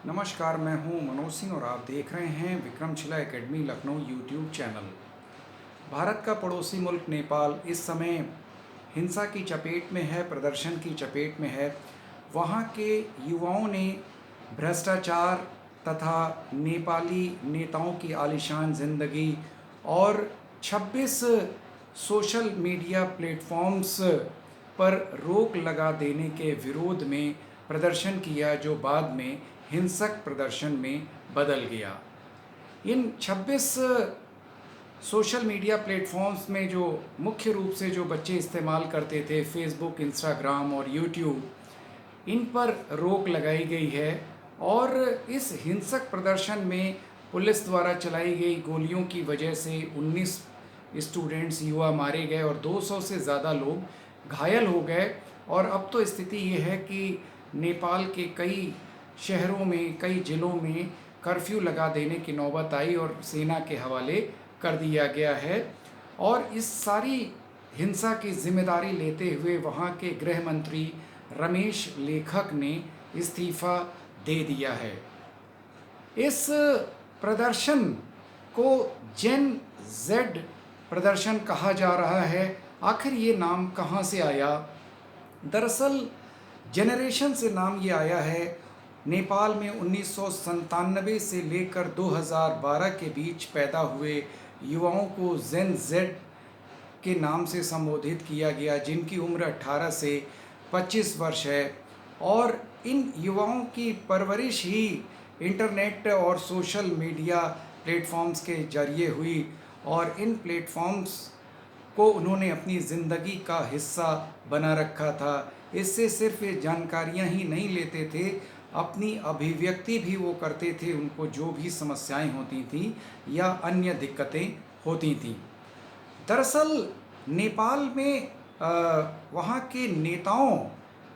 नमस्कार, मैं हूं मनोज सिंह और आप देख रहे हैं Vikramshila academy Lucknow YouTube channel. Bharat का पड़ोसी मुल्क नेपाल इस समय हिंसा की चपेट में है, प्रदर्शन की चपेट में है। वहां के युवाओं ने भ्रष्टाचार तथा नेपाली नेताओं की आलीशान ज़िंदगी और 26 सोशल मीडिया प्लेटफॉर्म्स पर रोक लगा देने के विरोध में प्रदर्शन किया, जो बाद में हिंसक प्रदर्शन में बदल गया। इन 26 सोशल मीडिया प्लेटफॉर्म्स में जो मुख्य रूप से जो बच्चे इस्तेमाल करते थे, फेसबुक, इंस्टाग्राम और यूट्यूब, इन पर रोक लगाई गई है। और इस हिंसक प्रदर्शन में पुलिस द्वारा चलाई गई गोलियों की वजह से 19 स्टूडेंट्स, युवा मारे गए और 200 से ज़्यादा लोग घायल हो गए। और अब तो स्थिति ये है कि नेपाल के कई शहरों में, कई ज़िलों में कर्फ्यू लगा देने की नौबत आई और सेना के हवाले कर दिया गया है। और इस सारी हिंसा की जिम्मेदारी लेते हुए वहाँ के गृह मंत्री रमेश लेखक ने इस्तीफ़ा दे दिया है। इस प्रदर्शन को जेन जेड प्रदर्शन कहा जा रहा है। आखिर ये नाम कहाँ से आया? दरअसल जेनरेशन से नाम ये आया है। नेपाल में 1997 से लेकर 2012 के बीच पैदा हुए युवाओं को जेन जेड के नाम से संबोधित किया गया, जिनकी उम्र 18 से 25 वर्ष है। और इन युवाओं की परवरिश ही इंटरनेट और सोशल मीडिया प्लेटफॉर्म्स के जरिए हुई और इन प्लेटफॉर्म्स को उन्होंने अपनी ज़िंदगी का हिस्सा बना रखा था। इससे सिर्फ ये जानकारियाँ ही नहीं लेते थे, अपनी अभिव्यक्ति भी वो करते थे, उनको जो भी समस्याएं होती थी या अन्य दिक्कतें होती थीं। दरअसल नेपाल में वहाँ के नेताओं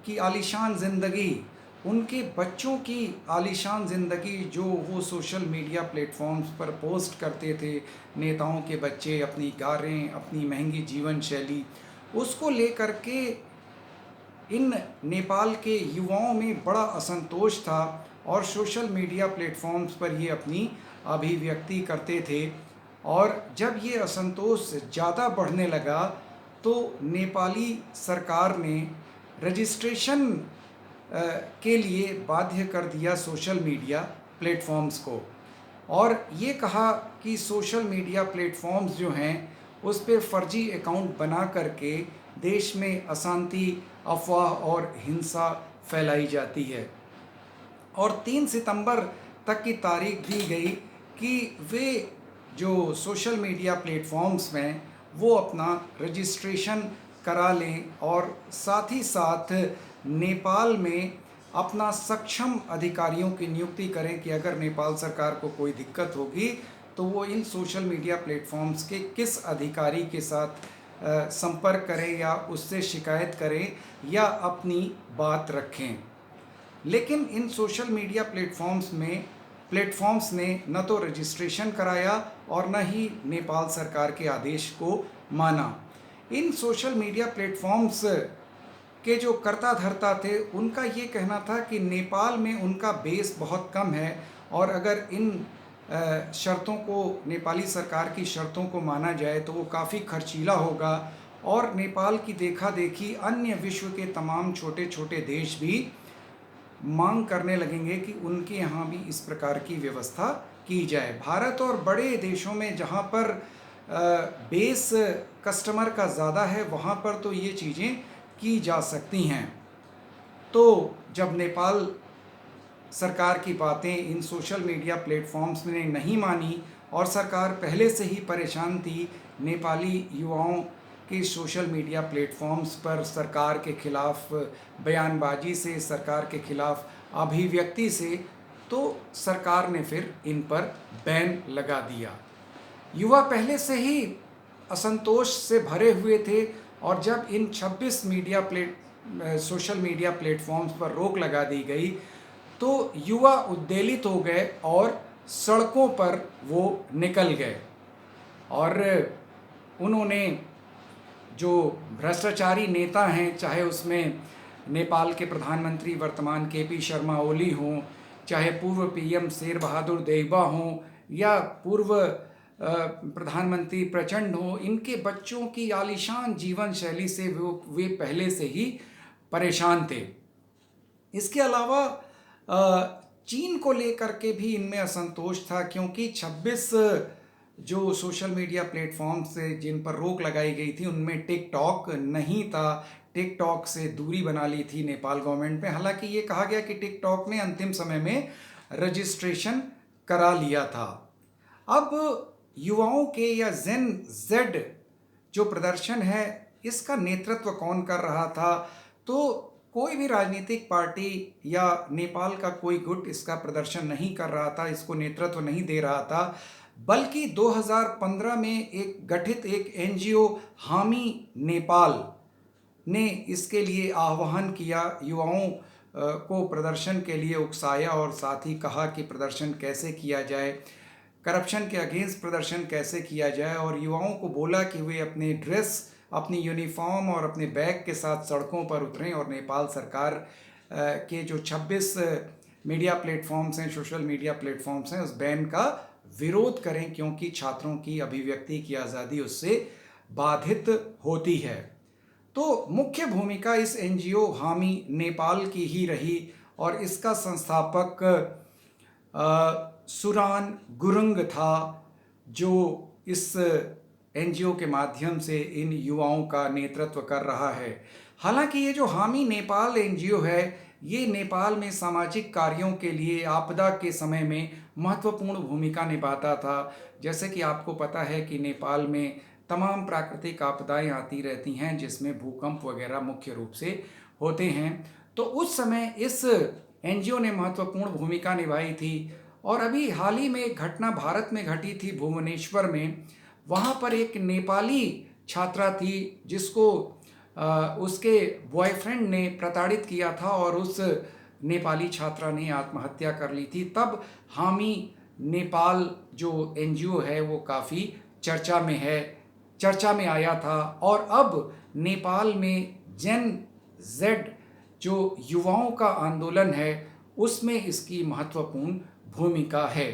की आलीशान ज़िंदगी, उनके बच्चों की आलीशान ज़िंदगी जो वो सोशल मीडिया प्लेटफॉर्म्स पर पोस्ट करते थे, नेताओं के बच्चे अपनी कारें, अपनी महंगी जीवन शैली, उसको लेकर के इन नेपाल के युवाओं में बड़ा असंतोष था और सोशल मीडिया प्लेटफॉर्म्स पर ये अपनी अभिव्यक्ति करते थे। और जब ये असंतोष ज़्यादा बढ़ने लगा तो नेपाली सरकार ने रजिस्ट्रेशन के लिए बाध्य कर दिया सोशल मीडिया प्लेटफॉर्म्स को और ये कहा कि सोशल मीडिया प्लेटफॉर्म्स जो हैं उस पे फर्जी अकाउंट बना करके देश में अशांति, अफवाह और हिंसा फैलाई जाती है। और 3 सितंबर तक की तारीख दी गई कि वे जो सोशल मीडिया प्लेटफॉर्म्स में वो अपना रजिस्ट्रेशन करा लें और साथ ही साथ नेपाल में अपना सक्षम अधिकारियों की नियुक्ति करें कि अगर नेपाल सरकार को कोई दिक्कत होगी तो वो इन सोशल मीडिया प्लेटफॉर्म्स के किस अधिकारी के साथ संपर्क करें या उससे शिकायत करें या अपनी बात रखें। लेकिन इन सोशल मीडिया प्लेटफॉर्म्स ने न तो रजिस्ट्रेशन कराया और न ही नेपाल सरकार के आदेश को माना। इन सोशल मीडिया प्लेटफॉर्म्स के जो कर्ता धर्ता थे उनका ये कहना था कि नेपाल में उनका बेस बहुत कम है और अगर इन शर्तों को, नेपाली सरकार की शर्तों को माना जाए तो वो काफ़ी खर्चीला होगा और नेपाल की देखा देखी अन्य विश्व के तमाम छोटे छोटे देश भी मांग करने लगेंगे कि उनके यहाँ भी इस प्रकार की व्यवस्था की जाए। भारत और बड़े देशों में जहाँ पर बेस कस्टमर का ज़्यादा है वहाँ पर तो ये चीज़ें की जा सकती हैं। तो जब नेपाल सरकार की बातें इन सोशल मीडिया प्लेटफॉर्म्स ने नहीं मानी और सरकार पहले से ही परेशान थी नेपाली युवाओं के सोशल मीडिया प्लेटफॉर्म्स पर सरकार के खिलाफ बयानबाजी से, सरकार के खिलाफ अभिव्यक्ति से, तो सरकार ने फिर इन पर बैन लगा दिया। युवा पहले से ही असंतोष से भरे हुए थे और जब इन 26 सोशल मीडिया प्लेटफॉर्म्स पर रोक लगा दी गई तो युवा उद्वेलित हो गए और सड़कों पर वो निकल गए और उन्होंने जो भ्रष्टाचारी नेता हैं, चाहे उसमें नेपाल के प्रधानमंत्री वर्तमान केपी शर्मा ओली हों चाहे पूर्व पीएम शेर बहादुर देवबा हों या पूर्व प्रधानमंत्री प्रचंड हों, इनके बच्चों की आलीशान जीवन शैली से वे पहले से ही परेशान थे। इसके अलावा चीन को लेकर के भी इनमें असंतोष था, क्योंकि 26 जो सोशल मीडिया प्लेटफॉर्म्स से जिन पर रोक लगाई गई थी उनमें टिकटॉक नहीं था। टिकटॉक से दूरी बना ली थी नेपाल गवर्नमेंट में। हालांकि ये कहा गया कि टिकटॉक ने अंतिम समय में रजिस्ट्रेशन करा लिया था। अब युवाओं के या जेन जेड जो प्रदर्शन है, इसका नेतृत्व कौन कर रहा था? तो कोई भी राजनीतिक पार्टी या नेपाल का कोई गुट इसका प्रदर्शन नहीं कर रहा था, इसको नेतृत्व नहीं दे रहा था, बल्कि 2015 में गठित एक एनजीओ हामी नेपाल ने इसके लिए आह्वान किया, युवाओं को प्रदर्शन के लिए उकसाया और साथ ही कहा कि प्रदर्शन कैसे किया जाए, करप्शन के अगेंस्ट प्रदर्शन कैसे किया जाए, और युवाओं को बोला कि वे अपने ड्रेस, अपनी यूनिफॉर्म और अपने बैग के साथ सड़कों पर उतरें और नेपाल सरकार के जो 26 मीडिया प्लेटफॉर्म्स हैं, सोशल मीडिया प्लेटफॉर्म्स हैं, उस बैन का विरोध करें, क्योंकि छात्रों की अभिव्यक्ति की आज़ादी उससे बाधित होती है। तो मुख्य भूमिका इस एनजीओ हामी नेपाल की ही रही और इसका संस्थापक सुरान गुरुंग था, जो इस एनजीओ के माध्यम से इन युवाओं का नेतृत्व कर रहा है। हालांकि ये जो हामी नेपाल एनजीओ है, ये नेपाल में सामाजिक कार्यों के लिए आपदा के समय में महत्वपूर्ण भूमिका निभाता था। जैसे कि आपको पता है कि नेपाल में तमाम प्राकृतिक आपदाएं आती रहती हैं, जिसमें भूकंप वगैरह मुख्य रूप से होते हैं। तो उस समय इस एनजीओ ने महत्वपूर्ण भूमिका निभाई थी। और अभी हाल ही में एक घटना भारत में घटी थी, भुवनेश्वर में। वहाँ पर एक नेपाली छात्रा थी जिसको उसके बॉयफ्रेंड ने प्रताड़ित किया था और उस नेपाली छात्रा ने आत्महत्या कर ली थी। तब हामी नेपाल जो एनजीओ है वो काफ़ी चर्चा में आया था। और अब नेपाल में जेन जेड जो युवाओं का आंदोलन है, उसमें इसकी महत्वपूर्ण भूमिका है।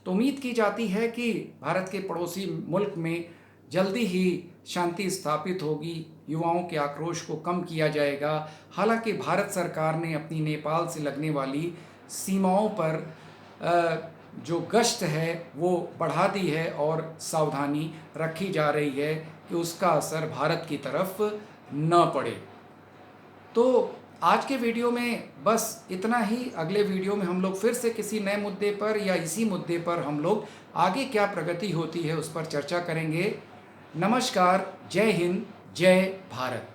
तो उम्मीद की जाती है कि भारत के पड़ोसी मुल्क में जल्दी ही शांति स्थापित होगी, युवाओं के आक्रोश को कम किया जाएगा। हालांकि भारत सरकार ने अपनी नेपाल से लगने वाली सीमाओं पर जो गश्त है वो बढ़ा दी है और सावधानी रखी जा रही है कि उसका असर भारत की तरफ न पड़े। तो आज के वीडियो में बस इतना ही। अगले वीडियो में हम लोग फिर से किसी नए मुद्दे पर या इसी मुद्दे पर हम लोग आगे क्या प्रगति होती है उस पर चर्चा करेंगे। नमस्कार, जय हिंद, जय भारत।